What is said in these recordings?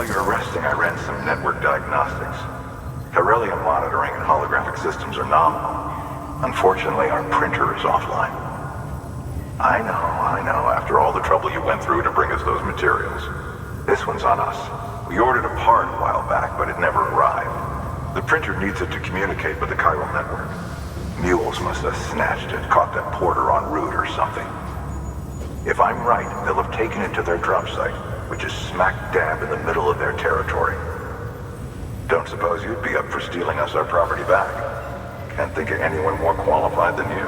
While you were resting, I ran some network diagnostics. Beryllium monitoring and holographic systems are nominal. Unfortunately, our printer is offline. I know, after all the trouble you went through to bring us those materials. This one's on us. We ordered a part a while back, but it never arrived. The printer needs it to communicate with the chiral network. Mules must have snatched it, caught that porter en route or something. If I'm right, they'll have taken it to their drop site, which is smack dab in the middle of their territory. Don't suppose you'd be up for stealing us our property back? Can't think of anyone more qualified than you.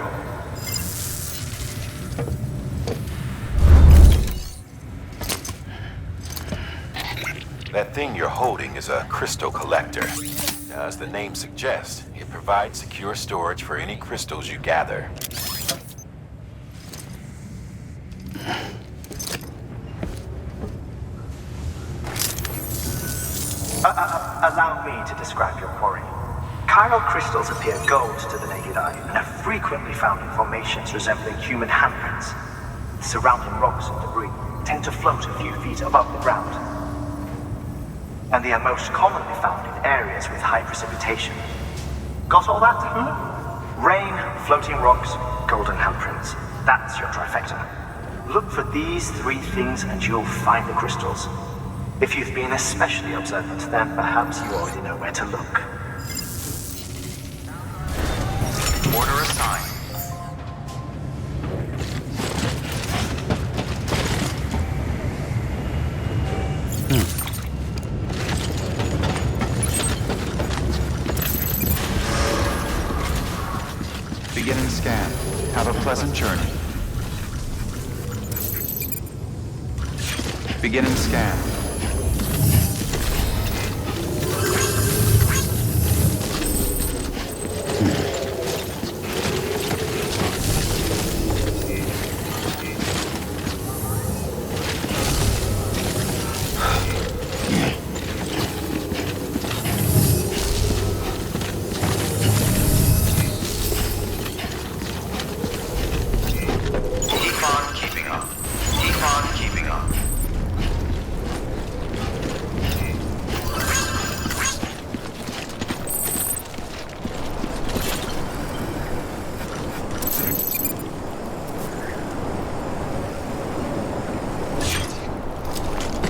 That thing you're holding is a crystal collector. As the name suggests, it provides secure storage for any crystals you gather. Allow me to describe your quarry. Chiral crystals appear gold to the naked eye and are frequently found in formations resembling human handprints. Surrounding rocks and debris tend to float a few feet above the ground. And they are most commonly found in areas with high precipitation. Got all that? Rain, floating rocks, golden handprints. That's your trifecta. Look for these three things and you'll find the crystals. If you've been especially observant, then perhaps you already know where to look. Order assigned. Beginning scan. Have a pleasant journey. Beginning scan.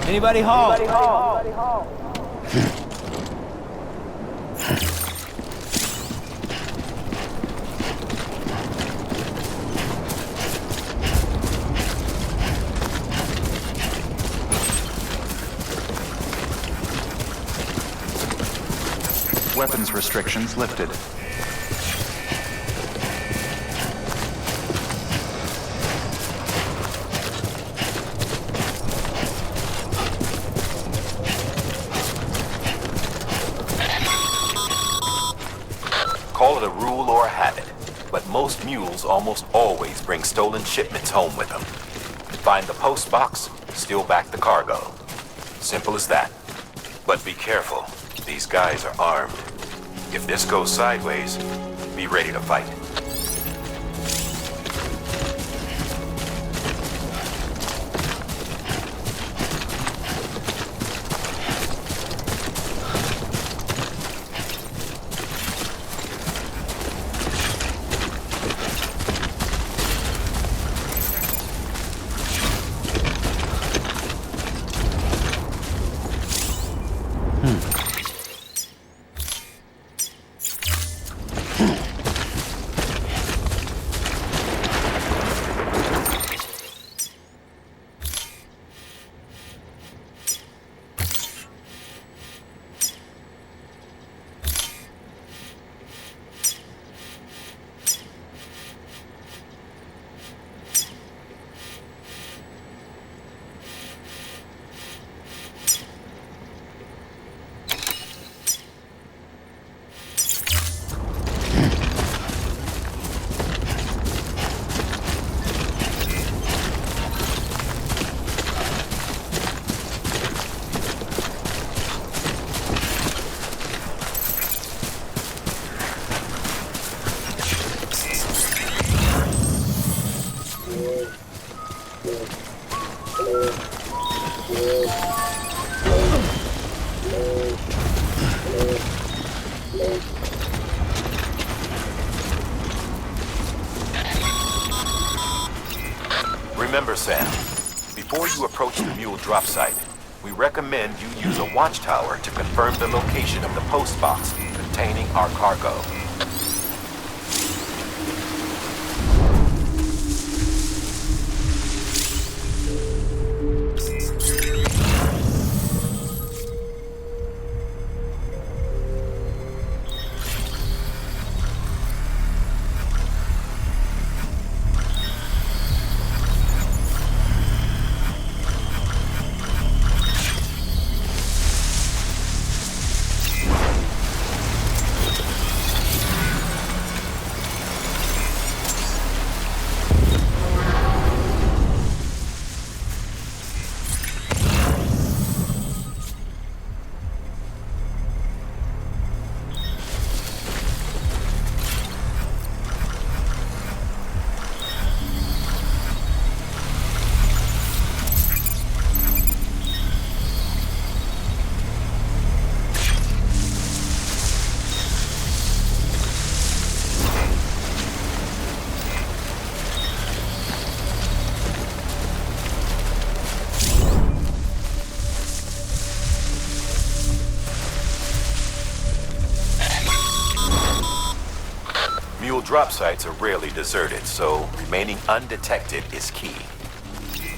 Anybody home? Weapons restrictions lifted. Call it a rule or a habit, but most mules almost always bring stolen shipments home with them. Find the post box, steal back the cargo. Simple as that. But be careful, these guys are armed. If this goes sideways, be ready to fight. Remember, Sam, before you approach the mule drop site, we recommend you use a watchtower to confirm the location of the post box containing our cargo. Drop sites are rarely deserted, so remaining undetected is key.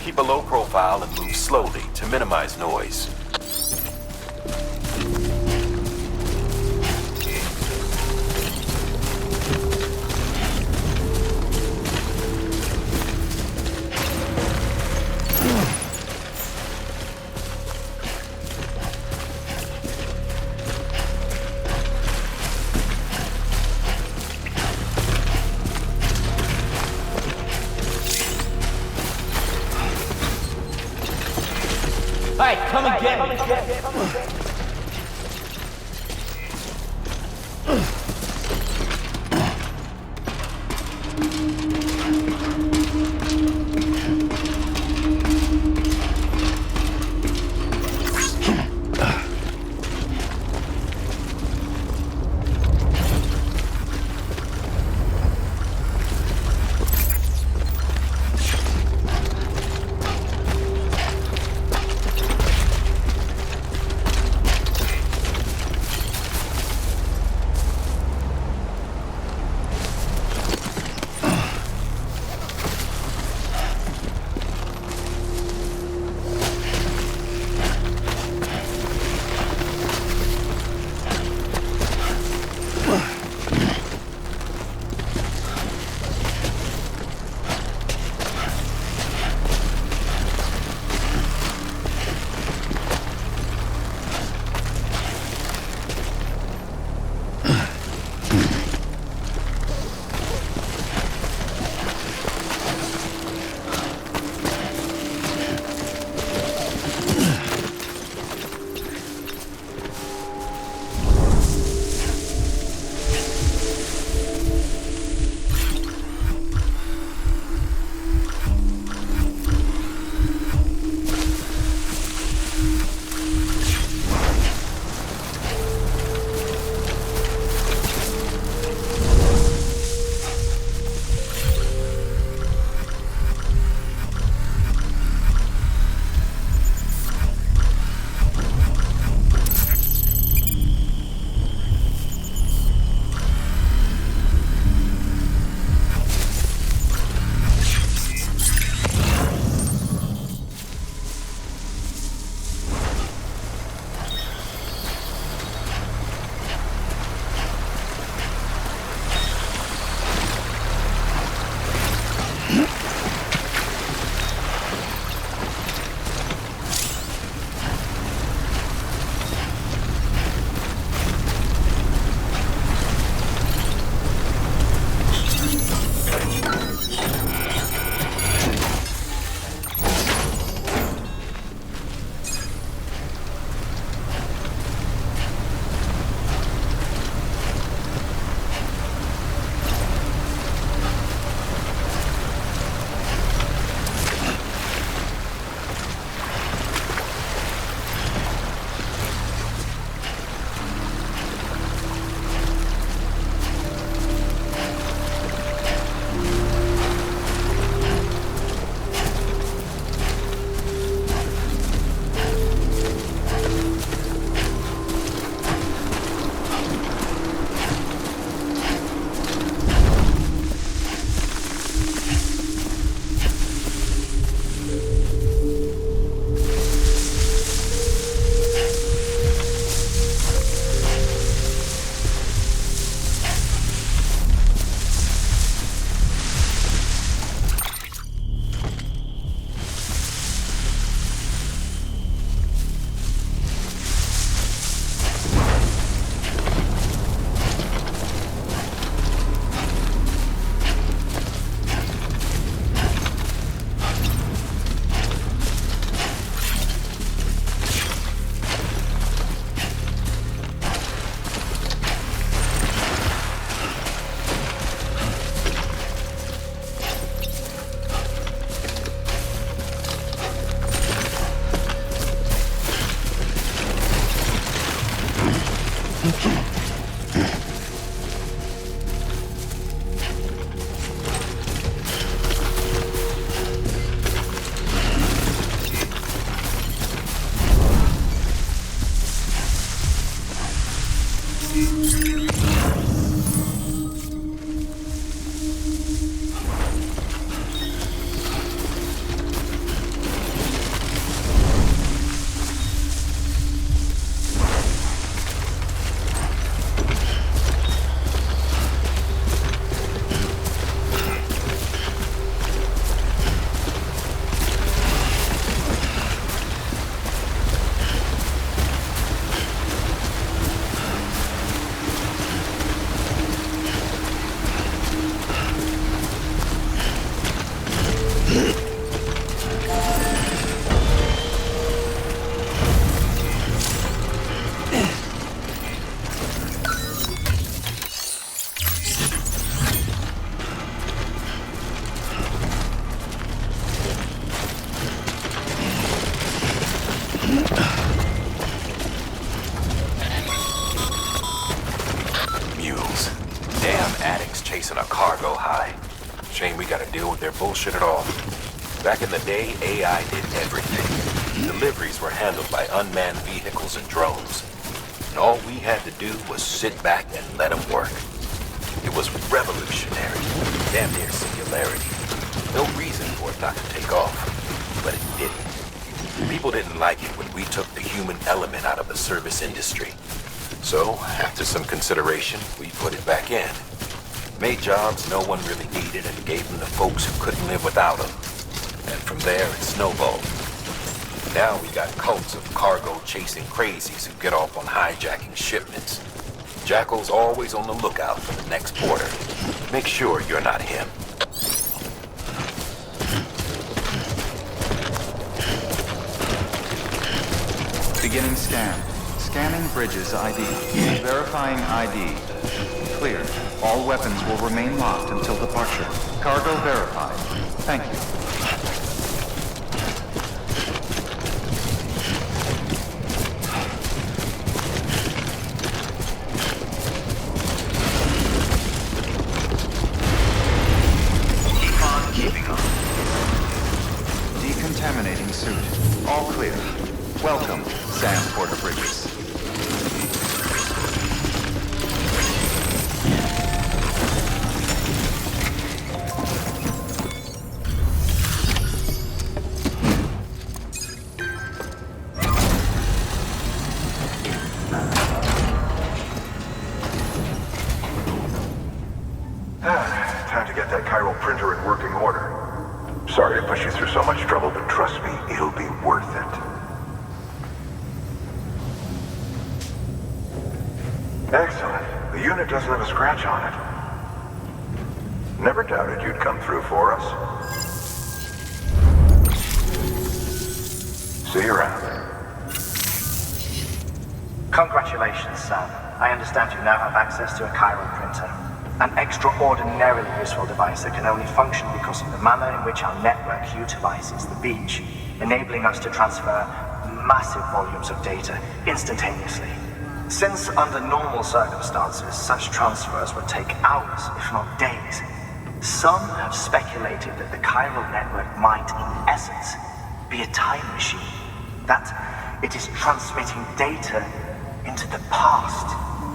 Keep a low profile and move slowly to minimize noise. Hey, come and get me! Mules. Damn addicts chasing a cargo high. Shame we gotta deal with their bullshit at all. Back in the day, AI did everything. Deliveries were handled by unmanned vehicles and drones. And all we had to do was sit back and let them work. It was revolutionary. Damn near singularity. No reason for it not to take off. But it didn't. People didn't like it when we took the human element out of the service industry. So, after some consideration, we put it back in. Made jobs no one really needed and gave them to folks who couldn't live without them. And from there, it snowballed. Now we got cults of cargo-chasing crazies who get off on hijacking shipments. Jackal's always on the lookout for the next porter. Make sure you're not him. Beginning scan. Scanning bridges ID. Verifying ID. Clear. All weapons will remain locked until departure. Cargo verified. Thank you. Keep on keeping on. Decontaminating suit. All clear. Welcome, Sam Porter Bridges. Time to get that chiral printer in working order. Sorry to push you through so much trouble, but trust me, it'll be worth it. Excellent. The unit doesn't have a scratch on it. Never doubted you'd come through for us. See you around. Congratulations, Sam. I understand you now have access to a chiral printer. An extraordinarily useful device that can only function because of the manner in which our network utilizes the beach, enabling us to transfer massive volumes of data instantaneously. Since under normal circumstances, such transfers would take hours, if not days, some have speculated that the chiral network might, in essence, be a time machine. That it is transmitting data into the past.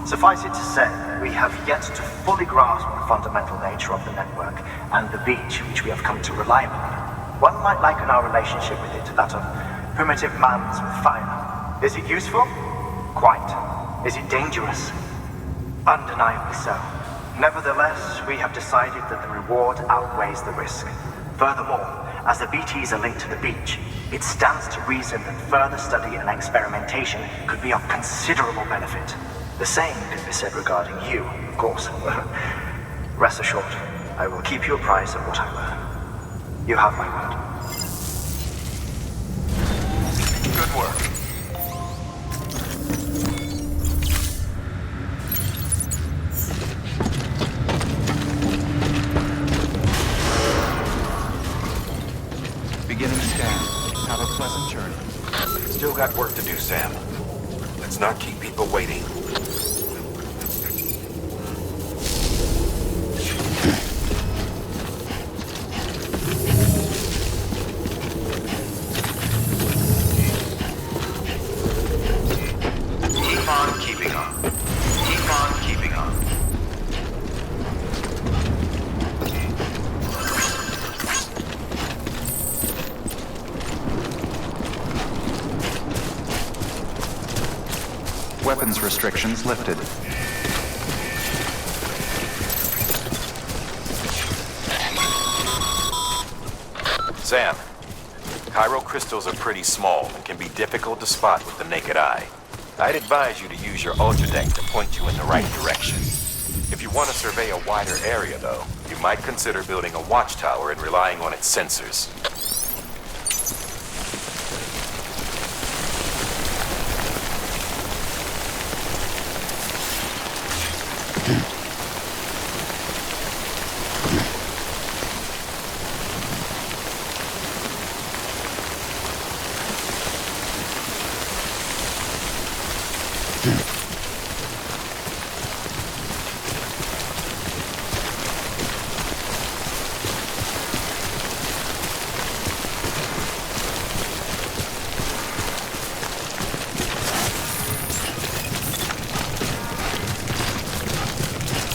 Suffice it to say, we have yet to fully grasp the fundamental nature of the network and the beach which we have come to rely upon. One might liken our relationship with it to that of primitive mans with fire. Is it useful? Quite. Is it dangerous? Undeniably so. Nevertheless, we have decided that the reward outweighs the risk. Furthermore, as the BTs are linked to the beach, it stands to reason that further study and experimentation could be of considerable benefit. The same could be said regarding you, of course. Rest assured, I will keep you apprised of what I learn. You have my word. Good work. Beginning scan. Have a pleasant journey. Still got work to do, Sam. Let's not keep people waiting. Weapons restrictions lifted. Sam, chiral crystals are pretty small and can be difficult to spot with the naked eye. I'd advise you to use your ultra deck to point you in the right direction. If you want to survey a wider area, though, you might consider building a watchtower and relying on its sensors.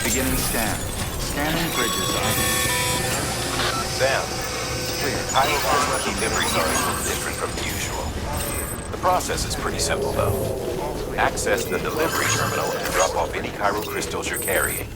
Beginning scan. Scanning bridges ID. Sam, Clear. chiral crystal deliveries are a little different from usual. The process is pretty simple, though. Access the delivery terminal and drop off any chiral crystals you're carrying.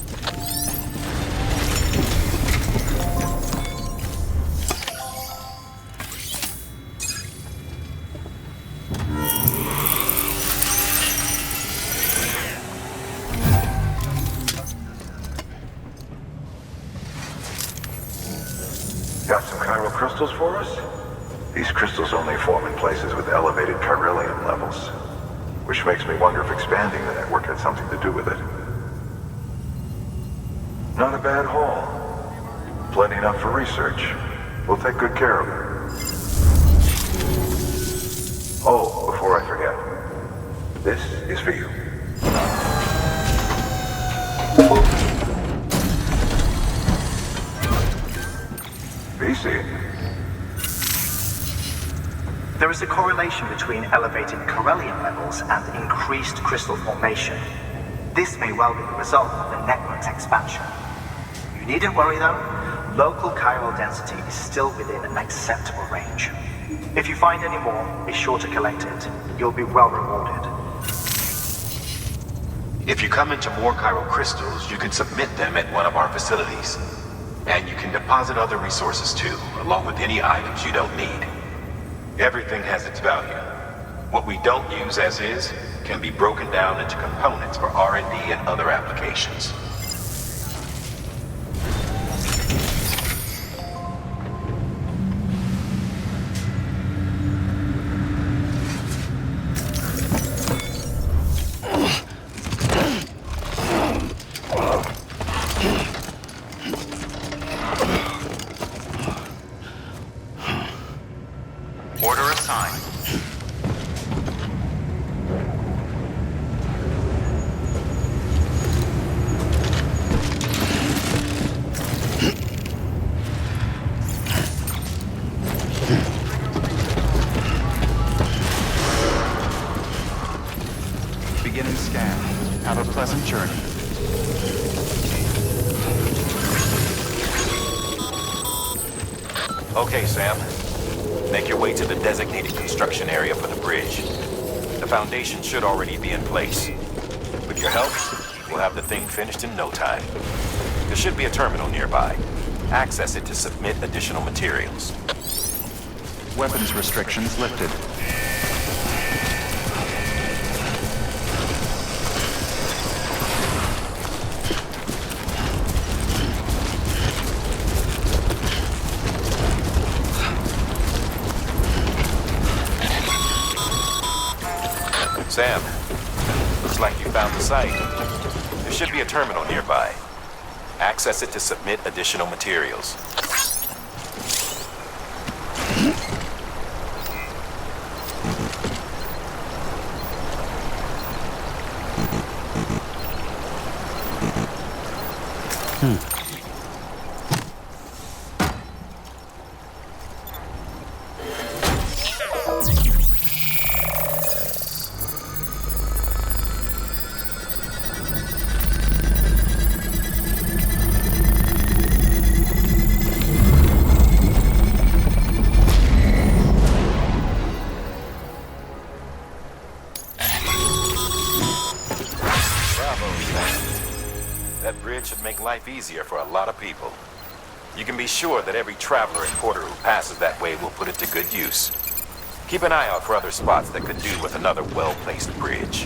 Got some chiral crystals for us? These crystals only form in places with elevated chiralium levels, which makes me wonder if expanding the network had something to do with it. Not a bad haul. Plenty enough for research. We'll take good care of it. Oh, before I forget, this is for you. BC. There is a correlation between elevated chiralium levels and increased crystal formation. This may well be the result of the network's expansion. You needn't worry though, local chiral density is still within an acceptable range. If you find any more, be sure to collect it. You'll be well rewarded. If you come into more chiral crystals, you can submit them at one of our facilities. And you can deposit other resources too, along with any items you don't need. Everything has its value. What we don't use as is can be broken down into components for R&D and other applications. Order assigned. Beginning scan. Have a pleasant journey. Okay, Sam. Make your way to the designated construction area for the bridge. The foundation should already be in place. With your help, we'll have the thing finished in no time. There should be a terminal nearby. Access it to submit additional materials. Weapons restrictions lifted. Sam, looks like you found the site. There should be a terminal nearby. Access it to submit additional materials. Bravo, Sam. That bridge should make life easier for a lot of people. You can be sure that every traveler and porter who passes that way will put it to good use. Keep an eye out for other spots that could do with another well-placed bridge.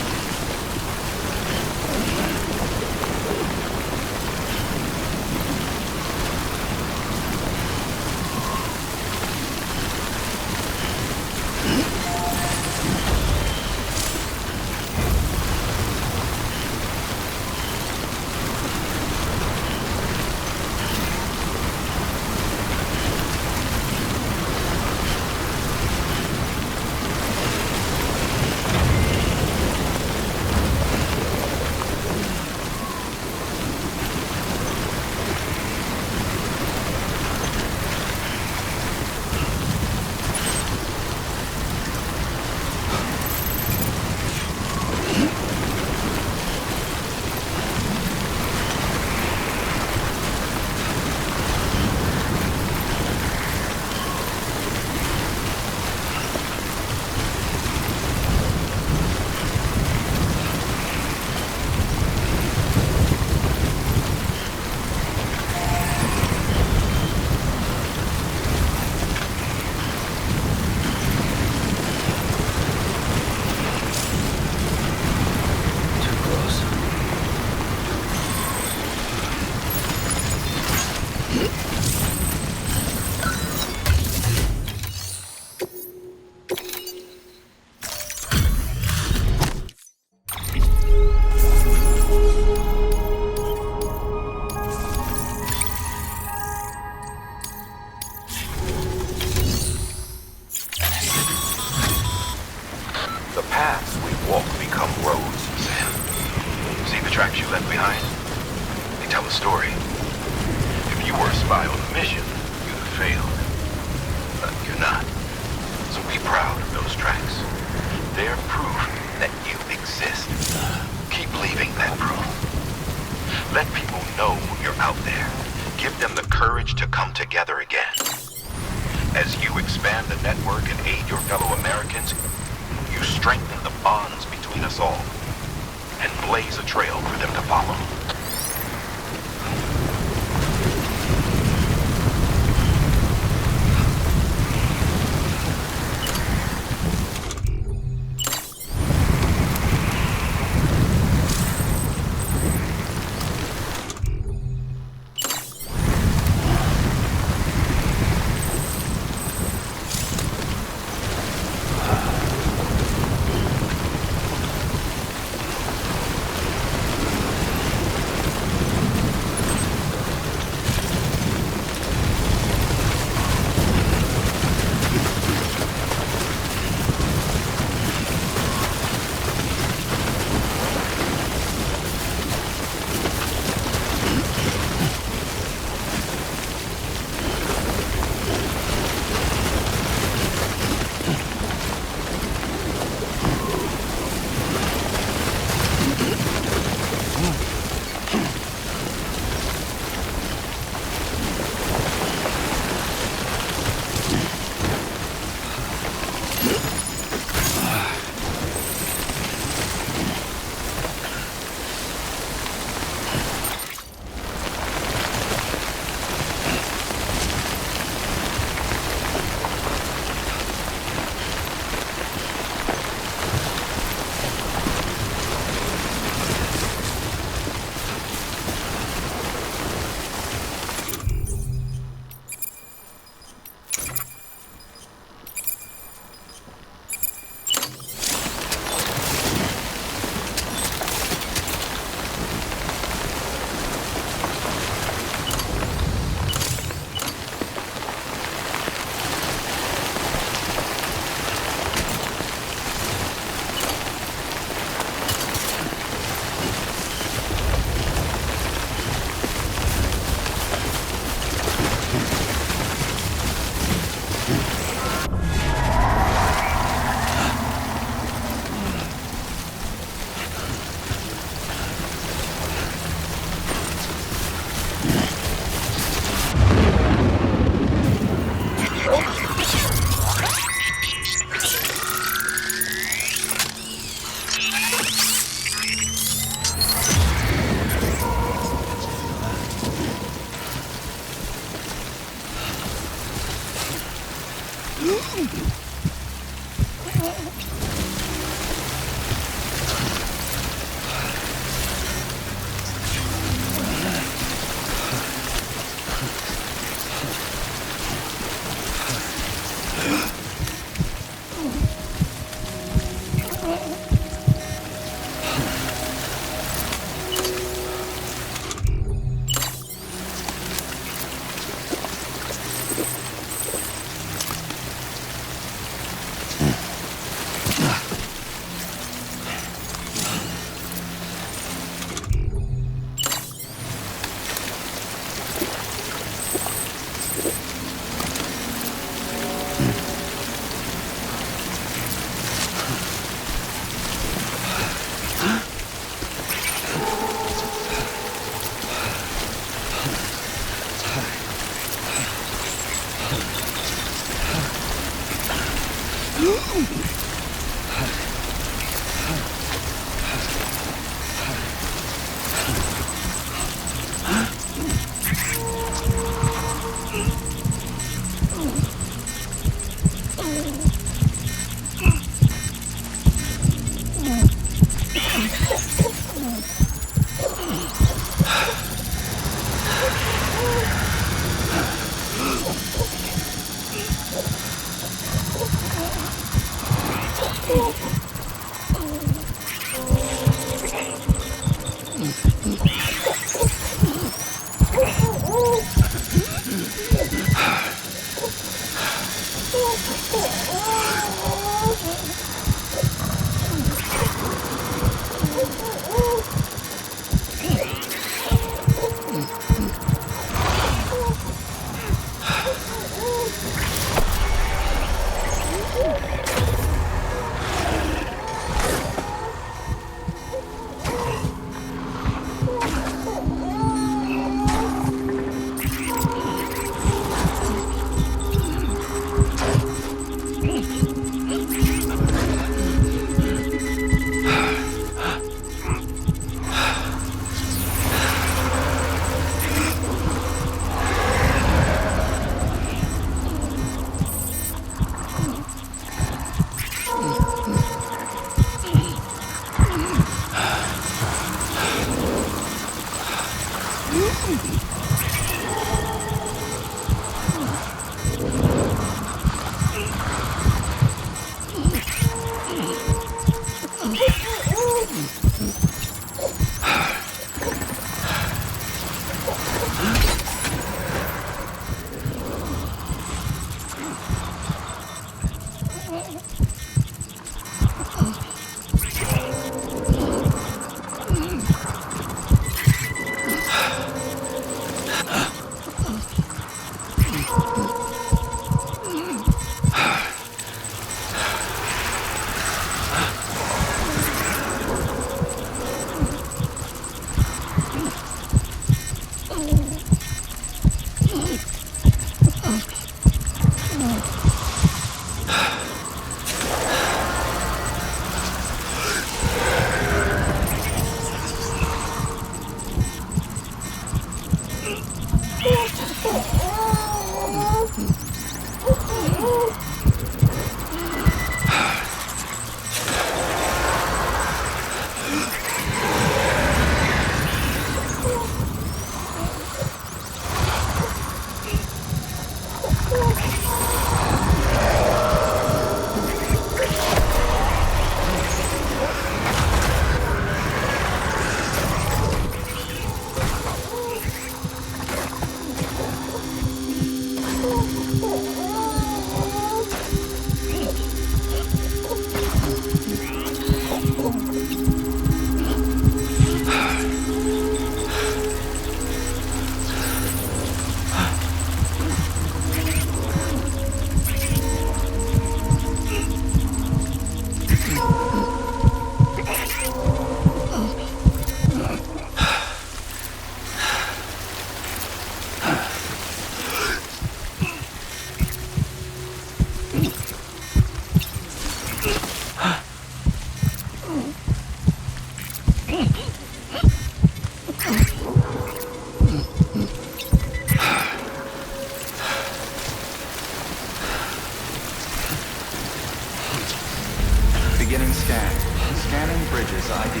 Scanning bridges ID.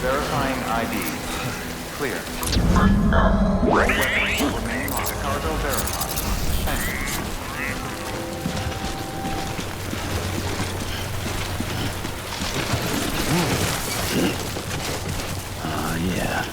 Verifying ID. Clear. Remain locked. Cargo verified. Thank you. Oh, yeah.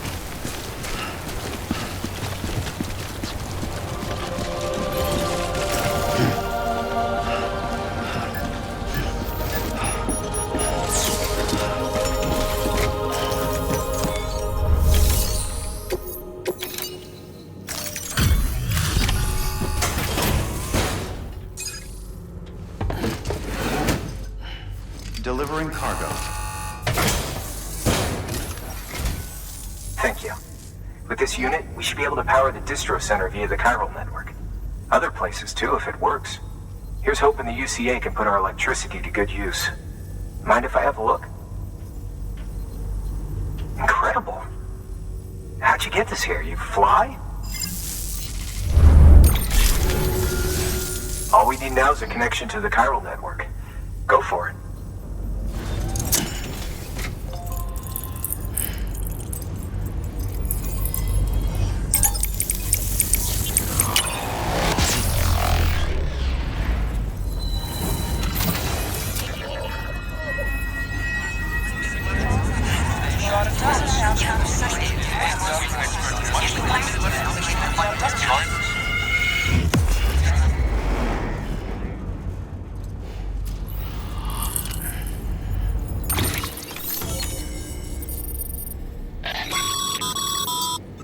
Delivering cargo. Thank you. With this unit, we should be able to power the distro center via the chiral network. Other places too, if it works. Here's hoping the UCA can put our electricity to good use. Mind if I have a look? Incredible. How'd you get this here? You fly? All we need now is a connection to the chiral network. Go for it.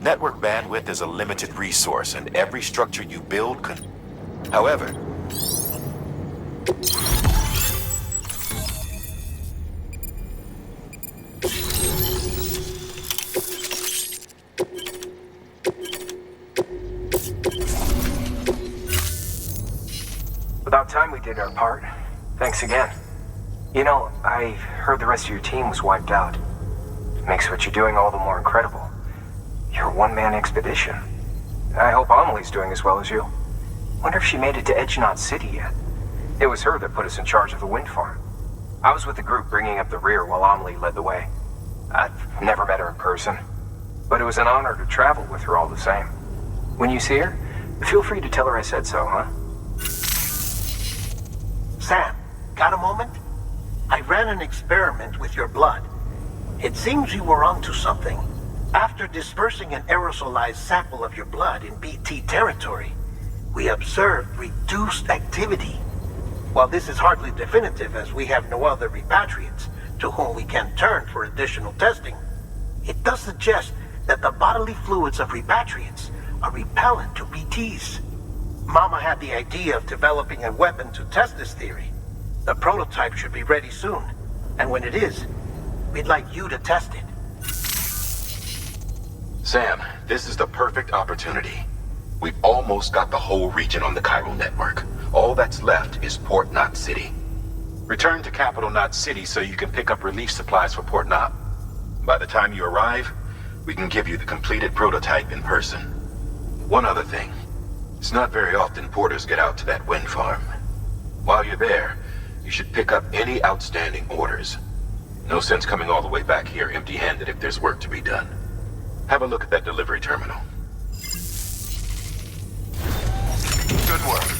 Network bandwidth is a limited resource, and every structure you build can... However... About time we did our part. Thanks again. You know, I heard the rest of your team was wiped out. Makes what you're doing all the more incredible. You're a one-man expedition. I hope Amelie's doing as well as you. Wonder if she made it to Edgenot City yet. It was her that put us in charge of the wind farm. I was with the group bringing up the rear while Amelie led the way. I've never met her in person, but it was an honor to travel with her all the same. When you see her, feel free to tell her I said so, huh? Sam, got a moment? I ran an experiment with your blood. It seems you were onto something. After dispersing an aerosolized sample of your blood in BT territory, we observed reduced activity. While this is hardly definitive as we have no other repatriates to whom we can turn for additional testing, it does suggest that the bodily fluids of repatriates are repellent to BTs. Mama had the idea of developing a weapon to test this theory. The prototype should be ready soon, and when it is, we'd like you to test it. Sam, this is the perfect opportunity. We've almost got the whole region on the chiral network. All that's left is Port Knot City. Return to Capital Knot City so you can pick up relief supplies for Port Knot. By the time you arrive, we can give you the completed prototype in person. One other thing. It's not very often porters get out to that wind farm. While you're there, you should pick up any outstanding orders. No sense coming all the way back here empty-handed if there's work to be done. Have a look at that delivery terminal. Good work.